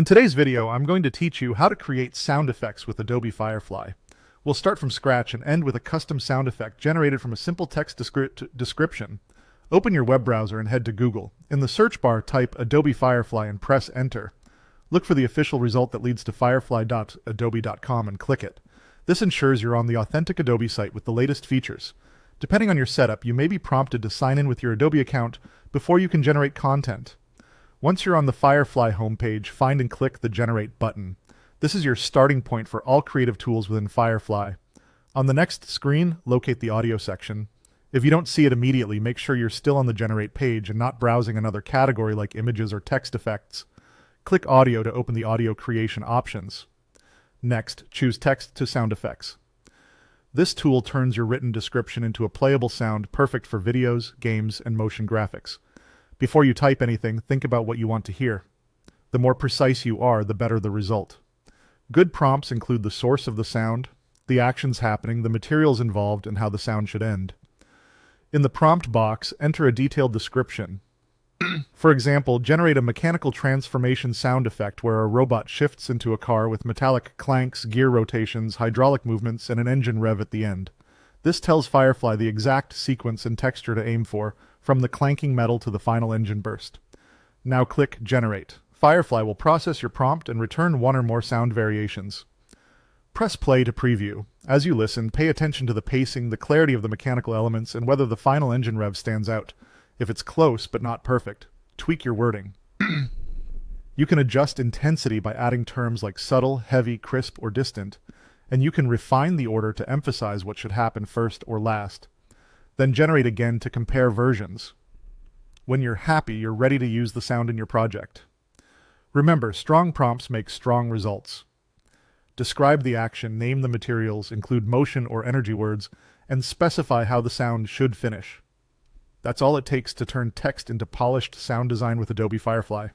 In today's video, I'm going to teach you how to create sound effects with Adobe Firefly. We'll start from scratch and end with a custom sound effect generated from a simple text description. Open your web browser and head to Google. In the search bar, type Adobe Firefly and press Enter. Look for the official result that leads to firefly.adobe.com and click it. This ensures you're on the authentic Adobe site with the latest features. Depending on your setup, you may be prompted to sign in with your Adobe account before you can generate content. Once you're on the Firefly homepage, find and click the Generate button. This is your starting point for all creative tools within Firefly. On the next screen, locate the audio section. If you don't see it immediately, make sure you're still on the Generate page and not browsing another category like images or text effects. Click Audio to open the audio creation options. Next, choose Text to Sound Effects. This tool turns your written description into a playable sound perfect for videos, games, and motion graphics. Before you type anything, think about what you want to hear. The more precise you are, the better the result. Good prompts include the source of the sound, the actions happening, the materials involved, and how the sound should end. In the prompt box, enter a detailed description. For example, generate a mechanical transformation sound effect where a robot shifts into a car with metallic clanks, gear rotations, hydraulic movements, and an engine rev at the end. This tells Firefly the exact sequence and texture to aim for, from the clanking metal to the final engine burst. Now click Generate. Firefly will process your prompt and return one or more sound variations. Press play to preview. As you listen, pay attention to the pacing, the clarity of the mechanical elements, and whether the final engine rev stands out. If it's close but not perfect, tweak your wording. You can adjust intensity by adding terms like subtle, heavy, crisp, or distant, and you can refine the order to emphasize what should happen first or last. Then generate again to compare versions. When you're happy, you're ready to use the sound in your project. Remember, strong prompts make strong results. Describe the action, name the materials, include motion or energy words, and specify how the sound should finish. That's all it takes to turn text into polished sound design with Adobe Firefly.